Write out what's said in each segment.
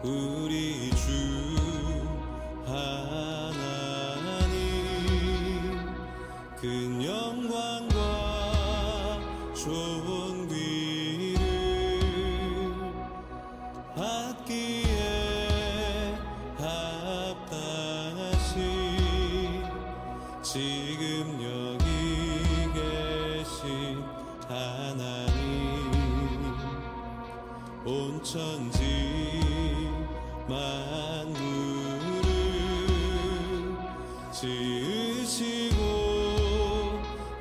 우리 주 하나님 큰 영광과 존귀를 받기에 합당하신 지금 여기 계신 하나님 온 천지 만물을 지으시고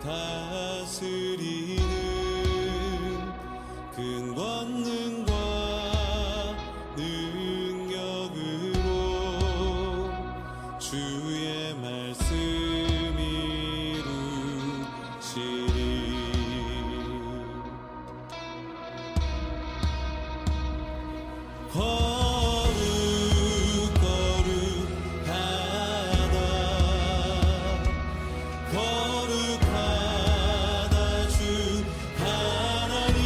다스리는 큰 권능과 능력으로 주의 말씀 이루시리. 거룩하다 주 하나님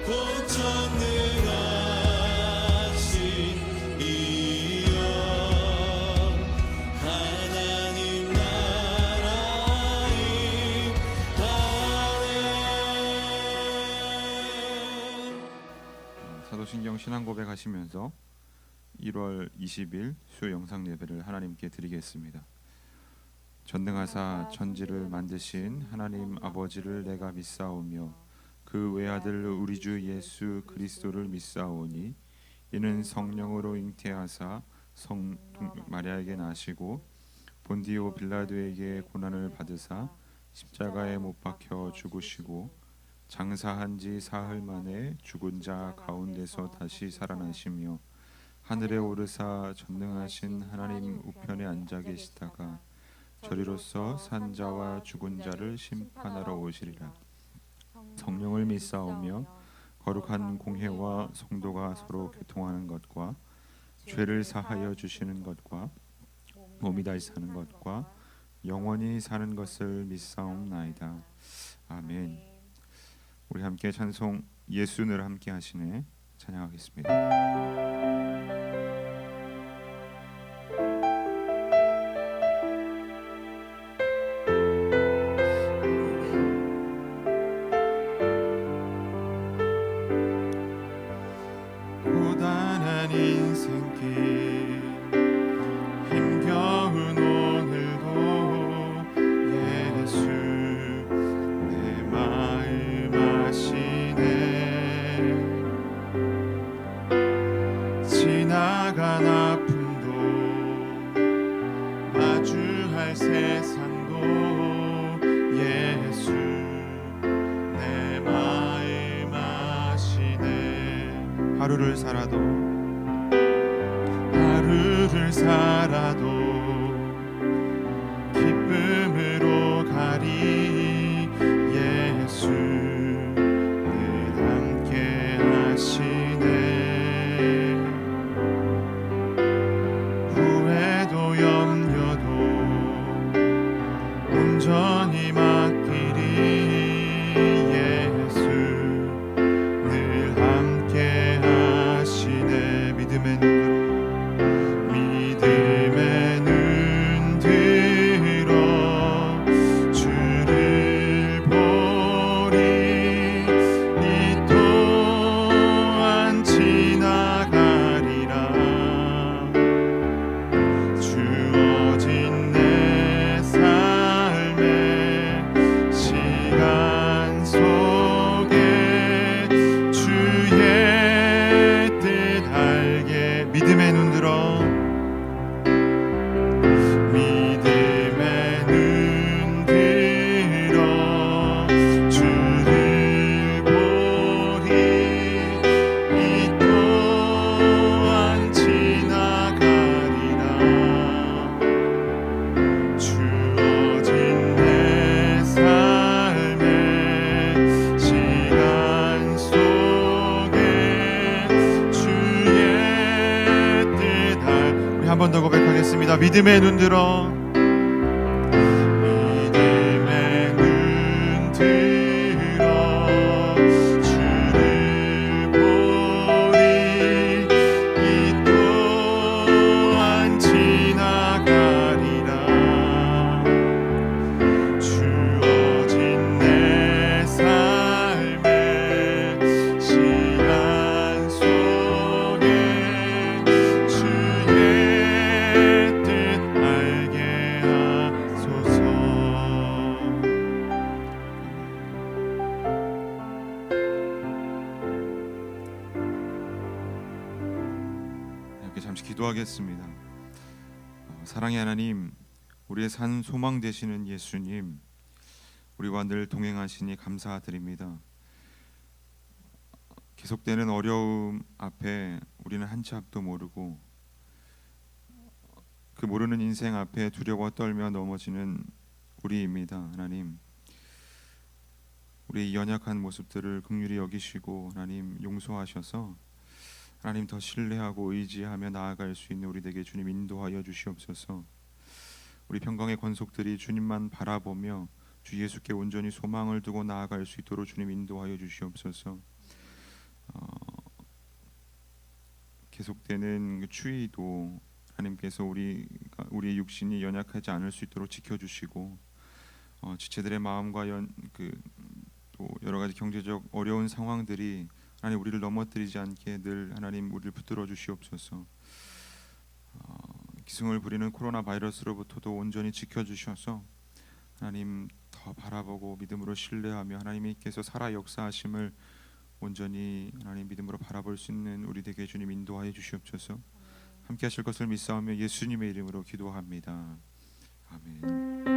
곧 전능하신 이여 하나님 나라의 사도신경 신앙 고백하시면서 1월 20일 수 영상 예배를 하나님께 드리겠습니다. 전능하사 천지를 만드신 하나님 아버지를 내가 믿사오며 그 외아들 우리 주 예수 그리스도를 믿사오니 이는 성령으로 잉태하사 성 마리아에게 나시고 본디오 빌라도에게 고난을 받으사 십자가에 못 박혀 죽으시고 장사한 지 사흘 만에 죽은 자 가운데서 다시 살아나시며 하늘에 오르사 전능하신 하나님 우편에 앉아 계시다가 저리로서 산 자와 죽은 자를 심판하러 오시리라. 성령을 믿사오며 거룩한 공회와 성도가 서로 교통하는 것과 죄를 사하여 주시는 것과 몸이 다시 사는 것과 영원히 사는 것을 믿사옵나이다. 아멘. 우리 함께 찬송 예수 늘 함께 하시네 찬양하겠습니다. 고단한 인생길 힘겨운 오늘도 예수 내 마음 아시네. 지나간 아픔도 마주할 세상도 예수 내 마음 아시네. 하루를 살아도 기쁨으로 가리 예수 늘 함께 하시네. 후회도 염려도 온전히 맡기리 예수 늘 함께 하시네. 믿음의 눈 들어 주를 보리. 이 또한 지나가리라. 주어진 내 삶의 시간 속에 주의 뜻 알게 믿음의 눈 들어 주를 보리. 이 또한 지나가리라. 주어진 내 삶의 시간 속에 주의 뜻 우리 한 번 더 고백하겠습니다. 믿음의 눈 들어 주를 보리. 함께 잠시 기도하겠습니다. 사랑의 하나님, 우리의 산 소망 되시는 예수님, 우리와 늘 동행하시니 감사드립니다. 계속되는 어려움 앞에 우리는 한 치 앞도 모르고 그 모르는 인생 앞에 두려워 떨며 넘어지는 우리입니다. 하나님, 우리의 연약한 모습들을 긍휼히 여기시고 하나님 용서하셔서 하나님 더 신뢰하고 의지하며 나아갈 수 있는 우리에게 주님 인도하여 주시옵소서. 우리 평강의 권속들이 주님만 바라보며 주 예수께 온전히 소망을 두고 나아갈 수 있도록 주님 인도하여 주시옵소서. 계속되는 그 추위도 하나님께서 우리의 육신이 연약하지 않을 수 있도록 지켜주시고 지체들의 마음과 또 여러 가지 경제적 어려운 상황들이 하나님 우리를 넘어뜨리지 않게 늘 하나님 우리를 붙들어 주시옵소서. 기승을 부리는 코로나 바이러스로부터도 온전히 지켜주셔서 하나님 더 바라보고 믿음으로 신뢰하며 하나님께서 살아 역사하심을 온전히 하나님 믿음으로 바라볼 수 있는 우리에게 주님 인도하여 주시옵소서. 함께 하실 것을 믿사오며 예수님의 이름으로 기도합니다. 아멘.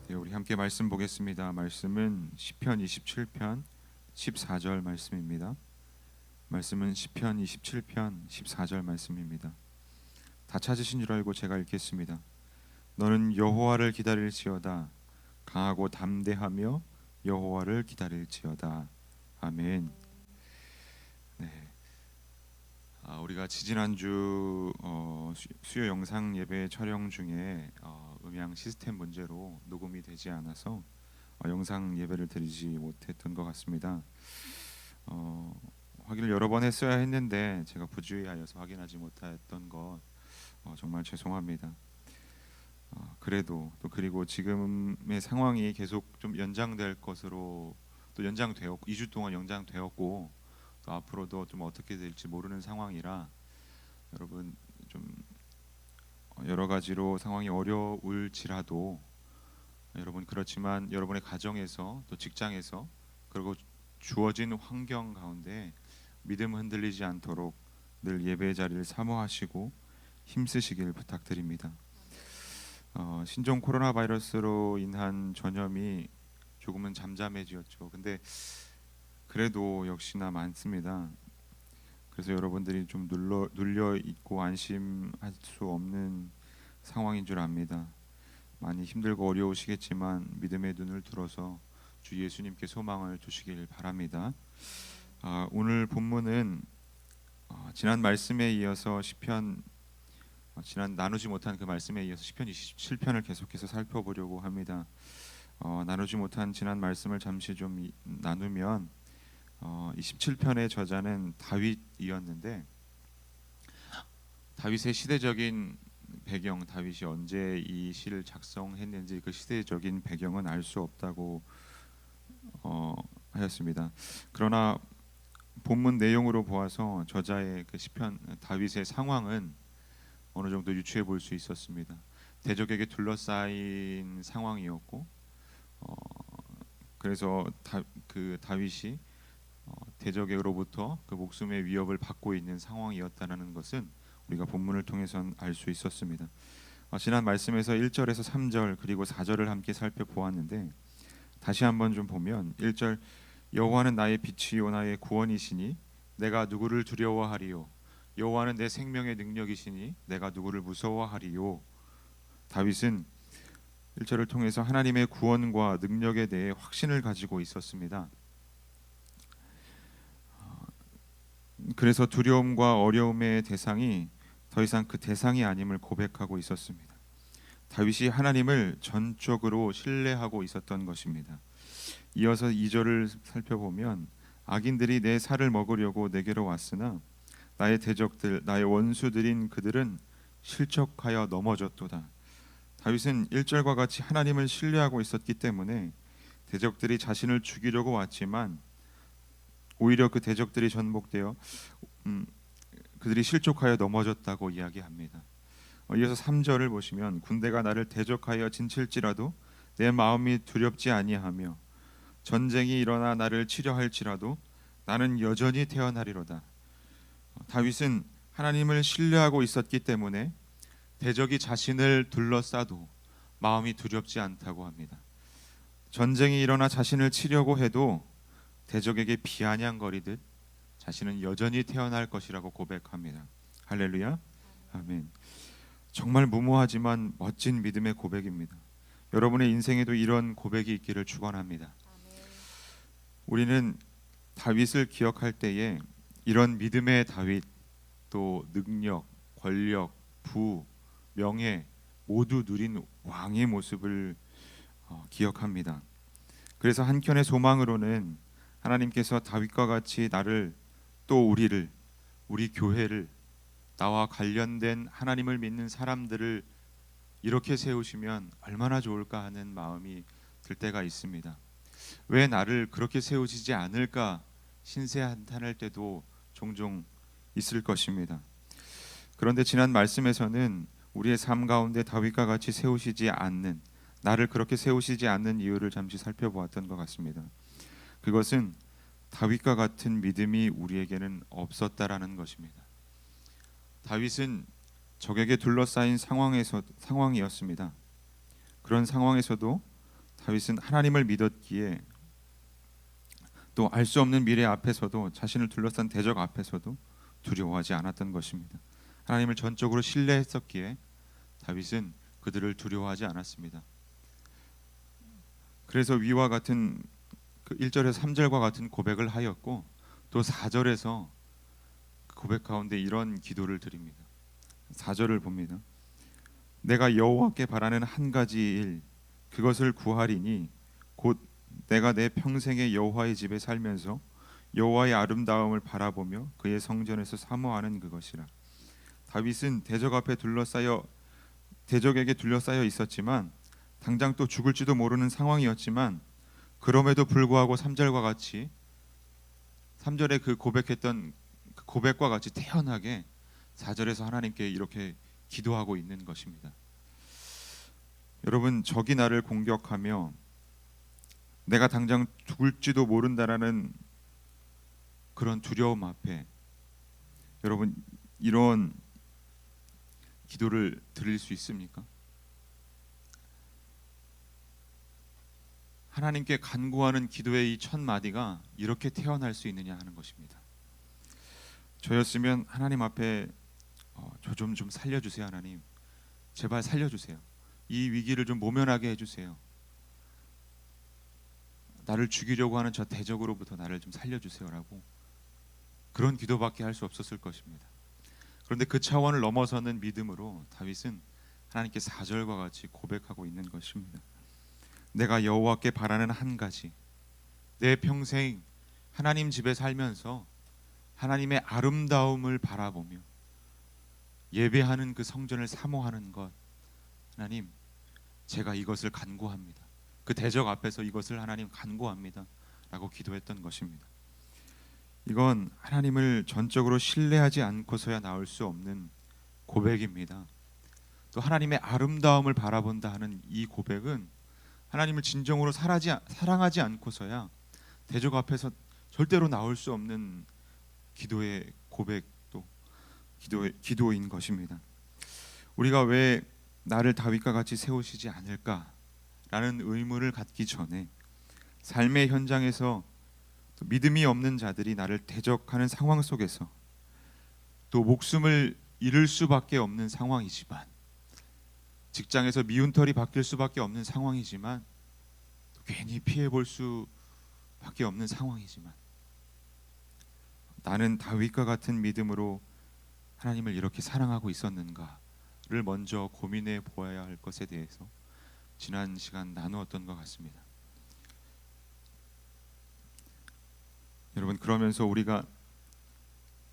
네, 우리 함께 말씀 보겠습니다. 말씀은 시편 27편 14절 말씀입니다. 말씀은 시편 27편 14절 말씀입니다. 다 찾으신 줄 알고 제가 읽겠습니다. 너는 여호와를 기다릴지어다. 강하고 담대하며 여호와를 기다릴지어다. 아멘. 네. 우리가 지지난주 수요 영상 예배 촬영 중에 음향 시스템 문제로 녹음이 되지 않아서 영상 예배를 드리지 못했던 것 같습니다. 확인을 여러 번 했어야 했는데 제가 부주의하여서 확인하지 못했던 것 정말 죄송합니다. 그래도 또 그리고 지금의 상황이 계속 좀 연장될 것으로 또 연장되었고 2주 동안 연장되었고 또 앞으로도 좀 어떻게 될지 모르는 상황이라 여러분 좀 여러 가지로 상황이 어려울지라도 여러분 그렇지만 여러분의 가정에서 또 직장에서 그리고 주어진 환경 가운데 믿음 흔들리지 않도록 늘 예배 자리를 사모하시고 힘쓰시길 부탁드립니다. 신종 코로나 바이러스로 인한 전염이 조금은 잠잠해지었죠. 근데 그래도 역시나 많습니다. 그래서 여러분들이 좀 눌려 있고 안심할 수 없는 상황인 줄 압니다. 많이 힘들고 어려우시겠지만 믿음의 눈을 들어서 주 예수님께 소망을 두시길 바랍니다. 오늘 본문은 지난 말씀에 이어서 시편 지난 나누지 못한 그 말씀에 이어서 시편 27편을 계속해서 살펴보려고 합니다. 나누지 못한 지난 말씀을 잠시 좀 나누면 27편의 저자는 다윗이었는데 다윗의 시대적인 배경, 다윗이 언제 이 시를 작성했는지 그 시대적인 배경은 알 수 없다고 하였습니다. 그러나 본문 내용으로 보아서 저자의 그 시편 다윗의 상황은 어느 정도 유추해 볼 수 있었습니다. 대적에게 둘러싸인 상황이었고 그래서 다윗이 대적으로부터 그 목숨의 위협을 받고 있는 상황이었다는 것은 우리가 본문을 통해서 알 수 있었습니다. 지난 말씀에서 1절에서 3절 그리고 4절을 함께 살펴보았는데 다시 한번 좀 보면 1절 여호와는 나의 빛이요 나의 구원이시니 내가 누구를 두려워하리요 여호와는 내 생명의 능력이시니 내가 누구를 무서워하리요. 다윗은 1절을 통해서 하나님의 구원과 능력에 대해 확신을 가지고 있었습니다. 그래서 두려움과 어려움의 대상이 더 이상 그 대상이 아님을 고백하고 있었습니다. 다윗이 하나님을 전적으로 신뢰하고 있었던 것입니다. 이어서 2절을 살펴보면 악인들이 내 살을 먹으려고 내게로 왔으나 나의 대적들 나의 원수들인 그들은 실족하여 넘어졌도다. 다윗은 1절과 같이 하나님을 신뢰하고 있었기 때문에 대적들이 자신을 죽이려고 왔지만 오히려 그 대적들이 전복되어 그들이 실족하여 넘어졌다고 이야기합니다. 이어서 3절을 보시면 군대가 나를 대적하여 진칠지라도 내 마음이 두렵지 아니하며 전쟁이 일어나 나를 치려할지라도 나는 여전히 태어나리로다. 다윗은 하나님을 신뢰하고 있었기 때문에 대적이 자신을 둘러싸도 마음이 두렵지 않다고 합니다. 전쟁이 일어나 자신을 치려고 해도 대적에게 비아냥거리듯 자신은 여전히 태어날 것이라고 고백합니다. 할렐루야. 아멘. 정말 무모하지만 멋진 믿음의 고백입니다. 여러분의 인생에도 이런 고백이 있기를 축원합니다. 우리는 다윗을 기억할 때에 이런 믿음의 다윗, 또 능력, 권력, 부, 명예 모두 누린 왕의 모습을 기억합니다. 그래서 한켠의 소망으로는 하나님께서 다윗과 같이 나를, 또 우리를, 우리 교회를, 나와 관련된 하나님을 믿는 사람들을 이렇게 세우시면 얼마나 좋을까 하는 마음이 들 때가 있습니다. 왜 나를 그렇게 세우시지 않을까 신세한탄할 때도 종종 있을 것입니다. 그런데 지난 말씀에서는 우리의 삶 가운데 다윗과 같이 세우시지 않는, 나를 그렇게 세우시지 않는 이유를 잠시 살펴보았던 것 같습니다. 그것은 다윗과 같은 믿음이 우리에게는 없었다라는 것입니다. 다윗은 적에게 둘러싸인 상황이었습니다. 그런 상황에서도 다윗은 하나님을 믿었기에 또 알 수 없는 미래 앞에서도, 자신을 둘러싼 대적 앞에서도 두려워하지 않았던 것입니다. 하나님을 전적으로 신뢰했었기에 다윗은 그들을 두려워하지 않았습니다. 그래서 위와 같은 그 1절에서 3절과 같은 고백을 하였고, 또 4절에서 그 고백 가운데 이런 기도를 드립니다. 4절을 봅니다. 내가 여호와께 바라는 한 가지 일, 그것을 구하리니 곧 내가 내 평생에 여호와의 집에 살면서 여호와의 아름다움을 바라보며 그의 성전에서 사모하는 그것이라. 다윗은 대적에게 둘러싸여 있었지만, 당장 또 죽을지도 모르는 상황이었지만, 그럼에도 불구하고 3절과 같이 3절에 그 고백했던 그 고백과 같이 태연하게 4절에서 하나님께 이렇게 기도하고 있는 것입니다. 여러분, 적이 나를 공격하며 내가 당장 죽을지도 모른다라는 그런 두려움 앞에 여러분 이런 기도를 드릴 수 있습니까? 하나님께 간구하는 기도의 이 첫 마디가 이렇게 태어날 수 있느냐 하는 것입니다. 저였으면 하나님 앞에 저 좀 살려주세요. 하나님, 제발 살려주세요. 이 위기를 좀 모면하게 해주세요. 나를 죽이려고 하는 저 대적으로부터 나를 좀 살려주세요라고, 그런 기도밖에 할 수 없었을 것입니다. 그런데 그 차원을 넘어서는 믿음으로 다윗은 하나님께 4절과 같이 고백하고 있는 것입니다. 내가 여호와께 바라는 한 가지, 내 평생 하나님 집에 살면서 하나님의 아름다움을 바라보며 예배하는 그 성전을 사모하는 것, 하나님, 제가 이것을 간구합니다. 그 대적 앞에서 이것을 하나님 간구합니다 라고 기도했던 것입니다. 이건 하나님을 전적으로 신뢰하지 않고서야 나올 수 없는 고백입니다. 또 하나님의 아름다움을 바라본다 하는 이 고백은 하나님을 진정으로 사랑하지 않고서야 대적 앞에서 절대로 나올 수 없는 기도의 고백도 기도인 것입니다. 우리가 왜 나를 다윗과 같이 세우시지 않을까라는 의문을 갖기 전에 삶의 현장에서 또 믿음이 없는 자들이 나를 대적하는 상황 속에서 또 목숨을 잃을 수밖에 없는 상황이지만, 직장에서 미운털이 박힐 수밖에 없는 상황이지만, 또 괜히 피해볼 수밖에 없는 상황이지만, 나는 다윗과 같은 믿음으로 하나님을 이렇게 사랑하고 있었는가를 먼저 고민해 보아야 할 것에 대해서 지난 시간 나누었던 것 같습니다. 여러분, 그러면서 우리가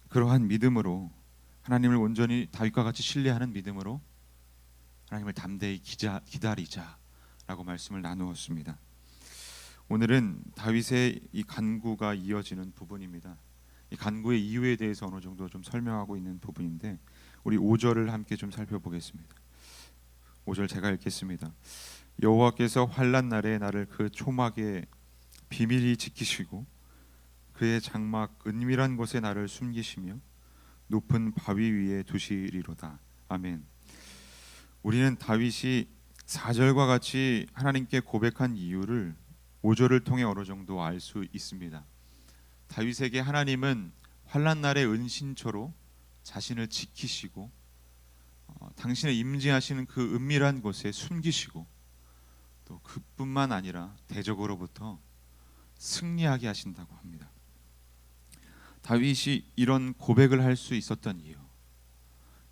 그러한 믿음으로 하나님을 온전히 다윗과 같이 신뢰하는 믿음으로 하나님을 담대히 기다리자라고 말씀을 나누었습니다. 오늘은 다윗의 이 간구가 이어지는 부분입니다. 이 간구의 이유에 대해서 어느 정도 좀 설명하고 있는 부분인데 우리 5절을 함께 좀 살펴보겠습니다. 5절 제가 읽겠습니다. 여호와께서 환난 날에 나를 그 초막에 비밀히 지키시고 그의 장막 은밀한 곳에 나를 숨기시며 높은 바위 위에 두시리로다. 아멘. 우리는 다윗이 4절과 같이 하나님께 고백한 이유를 5절을 통해 어느 정도 알 수 있습니다. 다윗에게 하나님은 환난 날의 은신처로 자신을 지키시고 당신의 임재하시는 그 은밀한 곳에 숨기시고 또 그뿐만 아니라 대적으로부터 승리하게 하신다고 합니다. 다윗이 이런 고백을 할 수 있었던 이유,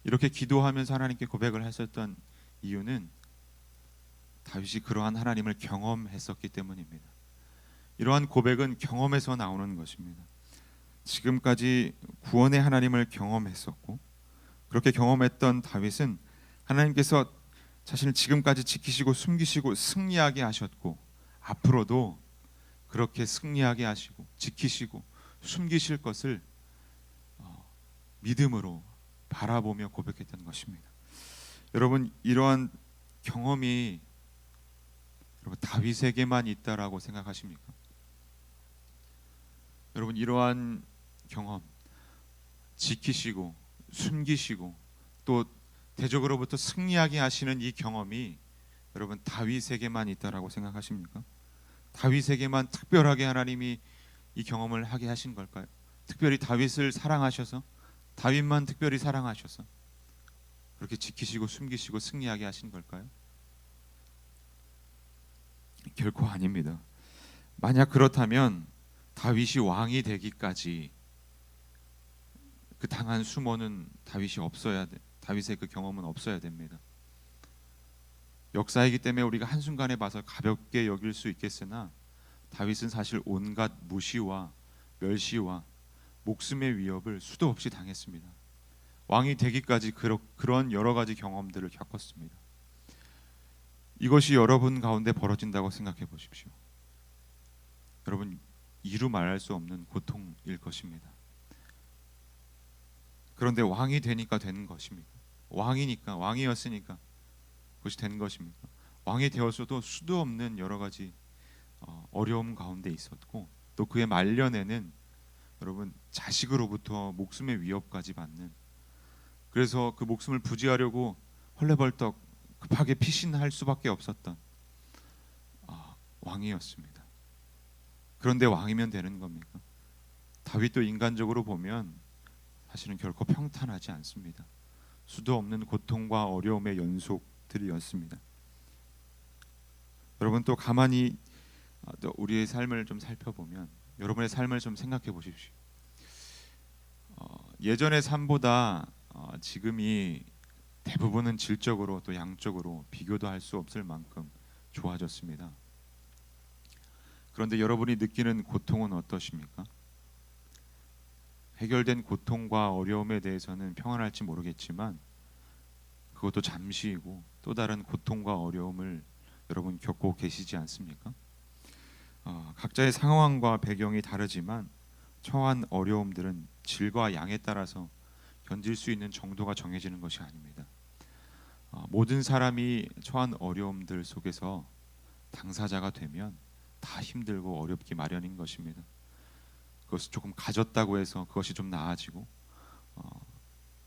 이렇게 기도하면서 하나님께 고백을 했었던 이유는 다윗이 그러한 하나님을 경험했었기 때문입니다. 이러한 고백은 경험에서 나오는 것입니다. 지금까지 구원의 하나님을 경험했었고 그렇게 경험했던 다윗은 하나님께서 자신을 지금까지 지키시고 숨기시고 승리하게 하셨고 앞으로도 그렇게 승리하게 하시고 지키시고 숨기실 것을 믿음으로 바라보며 고백했던 것입니다. 여러분, 이러한 경험이 여러분 다윗에게만 있다라고 생각하십니까? 여러분, 이러한 경험, 지키시고 숨기시고 또 대적으로부터 승리하게 하시는 이 경험이 여러분 다윗에게만 있다라고 생각하십니까? 다윗에게만 특별하게 하나님이 이 경험을 하게 하신 걸까요? 특별히 다윗을 사랑하셔서, 다윗만 특별히 사랑하셔서 그렇게 지키시고 숨기시고 승리하게 하신 걸까요? 결코 아닙니다. 만약 그렇다면 다윗이 왕이 되기까지 그 당한 수모는 다윗의 그 경험은 없어야 됩니다. 역사이기 때문에 우리가 한순간에 봐서 가볍게 여길 수 있겠으나 다윗은 사실 온갖 무시와 멸시와 목숨의 위협을 수도 없이 당했습니다. 왕이 되기까지 그런 여러 가지 경험들을 겪었습니다. 이것이 여러분 가운데 벌어진다고 생각해 보십시오. 여러분, 이루 말할 수 없는 고통일 것입니다. 그런데 왕이 되니까 되는 것입니까? 왕이었으니까 그것이 된 것입니까? 왕이 되었어도 수도 없는 여러 가지 어려움 가운데 있었고 또 그의 말년에는 여러분 자식으로부터 목숨의 위협까지 받는, 그래서 그 목숨을 부지하려고 헐레벌떡 급하게 피신할 수밖에 없었던 왕이었습니다. 그런데 왕이면 되는 겁니까? 다윗도 인간적으로 보면 사실은 결코 평탄하지 않습니다. 수도 없는 고통과 어려움의 연속들이었습니다. 여러분, 또 가만히 또 우리의 삶을 좀 살펴보면 여러분의 삶을 좀 생각해 보십시오. 예전의 삶보다 지금이 대부분은 질적으로 또 양적으로 비교도 할 수 없을 만큼 좋아졌습니다. 그런데 여러분이 느끼는 고통은 어떠십니까? 해결된 고통과 어려움에 대해서는 평안할지 모르겠지만 그것도 잠시이고 또 다른 고통과 어려움을 여러분 겪고 계시지 않습니까? 각자의 상황과 배경이 다르지만 처한 어려움들은 질과 양에 따라서 견딜 수 있는 정도가 정해지는 것이 아닙니다. 모든 사람이 처한 어려움들 속에서 당사자가 되면 다 힘들고 어렵기 마련인 것입니다. 그것을 조금 가졌다고 해서 그것이 좀 나아지고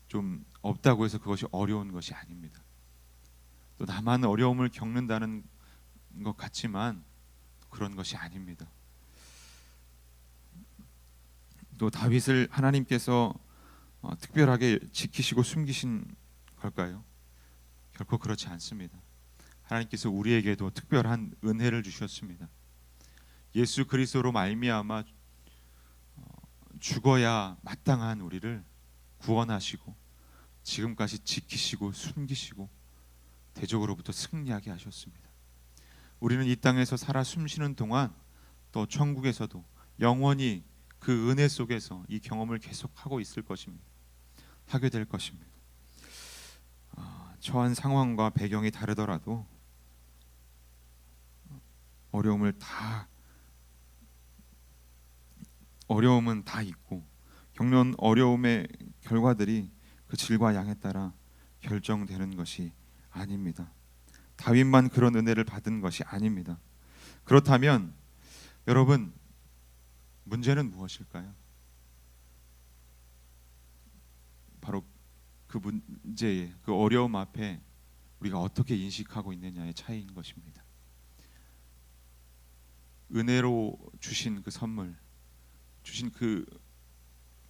좀 없다고 해서 그것이 어려운 것이 아닙니다. 또 나만 어려움을 겪는다는 것 같지만 그런 것이 아닙니다. 또 다윗을 하나님께서 특별하게 지키시고 숨기신 걸까요? 결코 그렇지 않습니다. 하나님께서 우리에게도 특별한 은혜를 주셨습니다. 예수 그리스도로 말미암아 죽어야 마땅한 우리를 구원하시고 지금까지 지키시고 숨기시고 대적으로부터 승리하게 하셨습니다. 우리는 이 땅에서 살아 숨쉬는 동안 또 천국에서도 영원히 그 은혜 속에서 이 경험을 계속하고 있을 것입니다. 하게 될 것입니다. 처한 상황과 배경이 다르더라도 어려움을 다 어려움은 다 있고 겪는 어려움의 결과들이 그 질과 양에 따라 결정되는 것이 아닙니다. 다윗만 그런 은혜를 받은 것이 아닙니다. 그렇다면 여러분, 문제는 무엇일까요? 바로 그 문제의 그 어려움 앞에 우리가 어떻게 인식하고 있느냐의 차이인 것입니다. 은혜로 주신 그 선물, 주신 그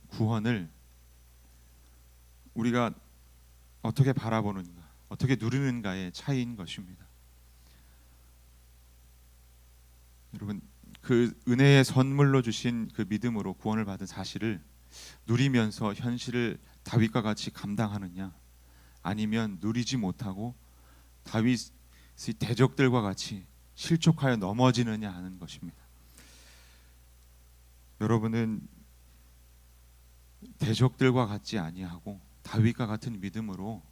구원을 우리가 어떻게 바라보는가, 어떻게 누리는가의 차이인 것입니다. 여러분, 그 은혜의 선물로 주신 그 믿음으로 구원을 받은 사실을 누리면서 현실을 다윗과 같이 감당하느냐, 아니면 누리지 못하고 다윗의 대적들과 같이 실족하여 넘어지느냐 하는 것입니다. 여러분은 대적들과 같지 아니하고 다윗과 같은 믿음으로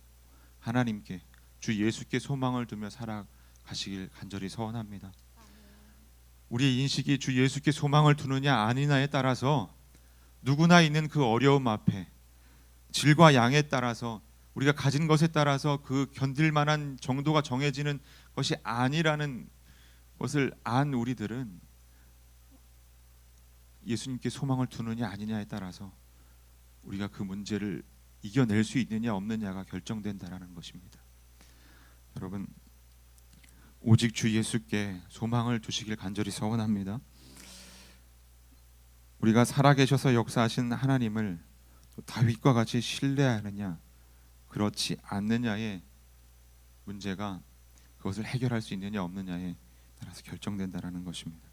하나님께, 주 예수께 소망을 두며 살아가시길 간절히 소원합니다. 우리의 인식이 주 예수께 소망을 두느냐 아니냐에 따라서 누구나 있는 그 어려움 앞에 질과 양에 따라서 우리가 가진 것에 따라서 그 견딜 만한 정도가 정해지는 것이 아니라는 것을 안 우리들은 예수님께 소망을 두느냐 아니냐에 따라서 우리가 그 문제를 이겨낼 수 있느냐 없느냐가 결정된다라는 것입니다. 여러분, 오직 주 예수께 소망을 두시길 간절히 소원합니다. 우리가 살아계셔서 역사하신 하나님을 다윗과 같이 신뢰하느냐 그렇지 않느냐의 문제가 그것을 해결할 수 있느냐 없느냐에 따라서 결정된다라는 것입니다.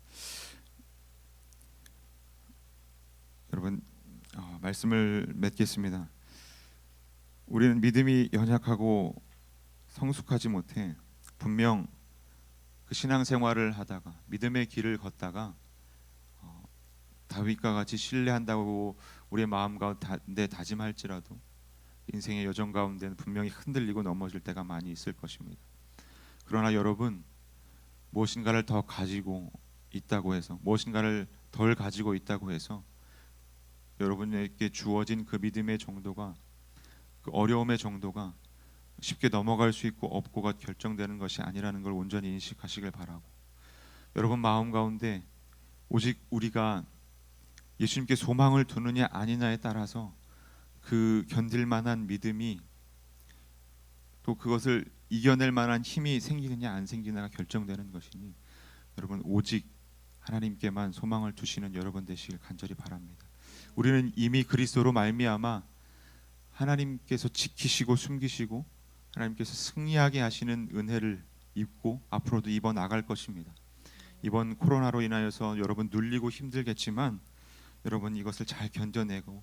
여러분, 말씀을 맺겠습니다. 우리는 믿음이 연약하고 성숙하지 못해 분명 그 신앙생활을 하다가 믿음의 길을 걷다가 다윗과 같이 신뢰한다고 우리의 마음 가운데 다짐할지라도 인생의 여정 가운데는 분명히 흔들리고 넘어질 때가 많이 있을 것입니다. 그러나 여러분, 무엇인가를 더 가지고 있다고 해서, 무엇인가를 덜 가지고 있다고 해서 여러분에게 주어진 그 믿음의 정도가, 그 어려움의 정도가 쉽게 넘어갈 수 있고 없고가 결정되는 것이 아니라는 걸 온전히 인식하시길 바라고, 여러분 마음 가운데 오직 우리가 예수님께 소망을 두느냐 아니냐에 따라서 그 견딜 만한 믿음이, 또 그것을 이겨낼 만한 힘이 생기느냐 안 생기느냐가 결정되는 것이니 여러분, 오직 하나님께만 소망을 두시는 여러분 되시길 간절히 바랍니다. 우리는 이미 그리스도로 말미암아 하나님께서 지키시고 숨기시고 하나님께서 승리하게 하시는 은혜를 입고 앞으로도 입어 나갈 것입니다. 이번 코로나로 인하여서 여러분 눌리고 힘들겠지만 여러분 이것을 잘 견뎌내고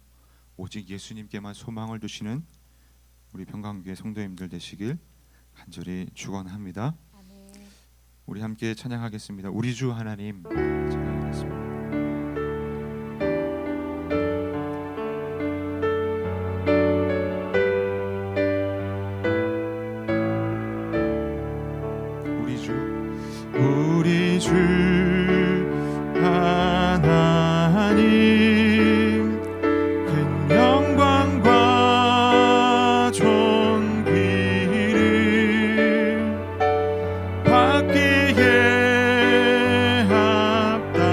오직 예수님께만 소망을 두시는 우리 평강교회 성도님들 되시길 간절히 축원합니다. 우리 함께 찬양하겠습니다. 우리 주 하나님 찬양하겠습니다. 우리 주 하나님 큰 영광과 존귀를 받기에 합당하시니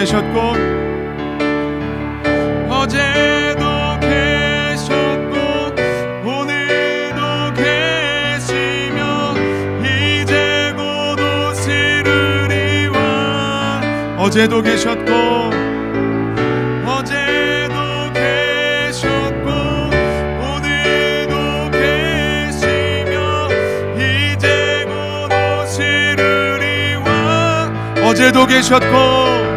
계셨고 어제도 계셨고 오늘도 계시며 이제 곧 오시리와 어제도 계셨고 어제도 계셨고 오늘도 계시며 이제 곧 오시리와 어제도 계셨고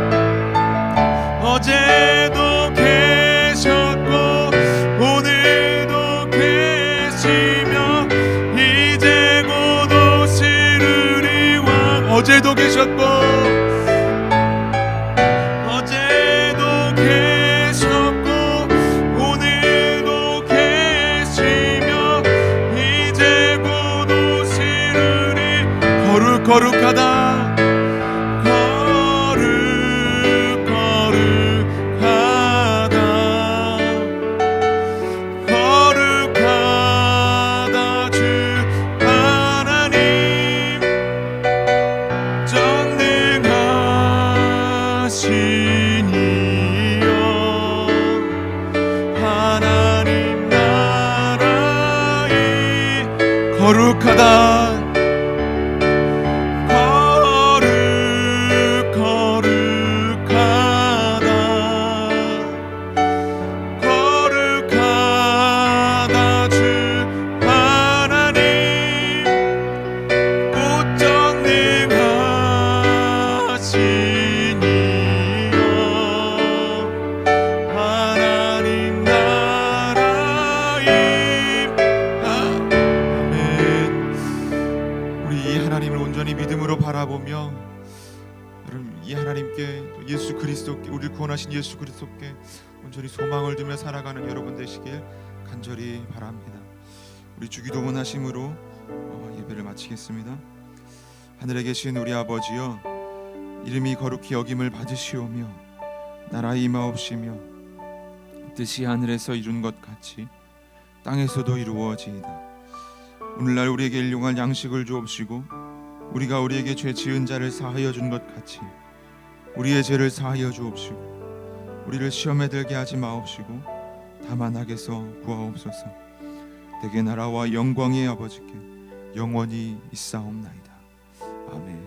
어제도 계셨고 오늘도 계시며 이제 곧 오시리와 어제도 계셨고 어제도 계셨고 오늘도 계시며 이제 곧 오시리니 거룩거룩하다 거룩하다 주 하나님 전능하시니여 하나님 나라의 거룩하다 거룩하다 주 하나님 곧 전능하시니여 하나님 나라의 아멘. 우리 이 하나님을 온전히 믿음으로 바라보며 이 하나님께 또 예수 그리스도께 우리를 구원하신 예수 그리스도께 온전히 소망을 두며 살아가는 여러분 되시길 간절히 바랍니다. 우리 주기도문 하심으로 예배를 마치겠습니다. 하늘에 계신 우리 아버지여 이름이 거룩히 여김을 받으시오며 나라의 임하옵시며 뜻이 하늘에서 이룬 것 같이 땅에서도 이루어지이다. 오늘날 우리에게 일용할 양식을 주옵시고 우리가 우리에게 죄 지은 자를 사하여 준 것 같이 우리의 죄를 사하여 주옵시고 우리를 시험에 들게 하지 마옵시고 다만 악에서 구하옵소서. 대개 나라와 영광의 아버지께 영원히 있사옵나이다. 아멘.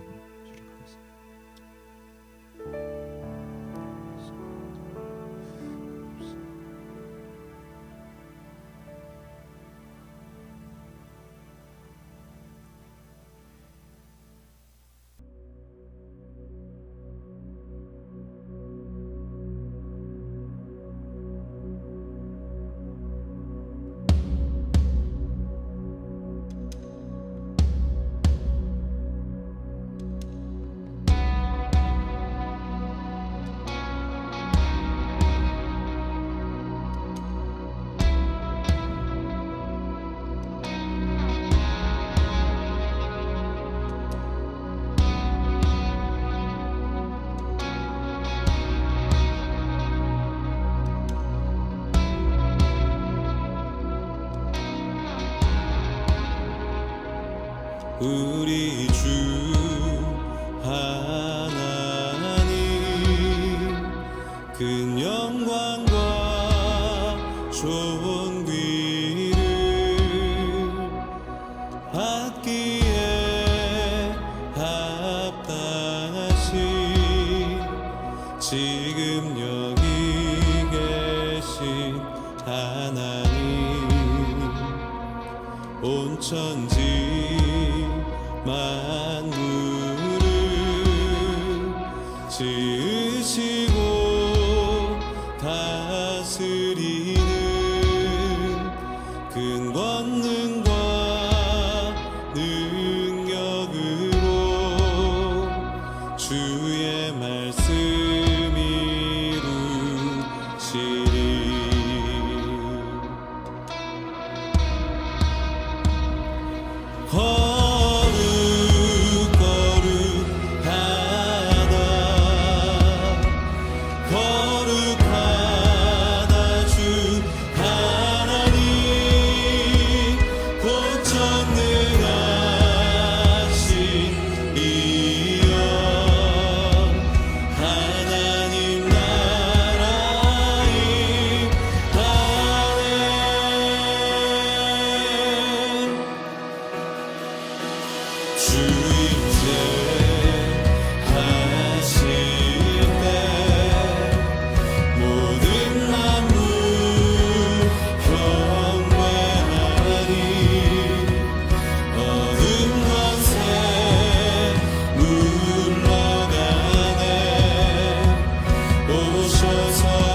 우리 주 하나님 큰 영광과 좋은 귀를 받기에 합당하신 지금 여기 계신 하나님 온 천지 만물을 지으시고 다스리는 큰 권능과 능력으로 주의 말씀 이루시리. 하나님 오셔서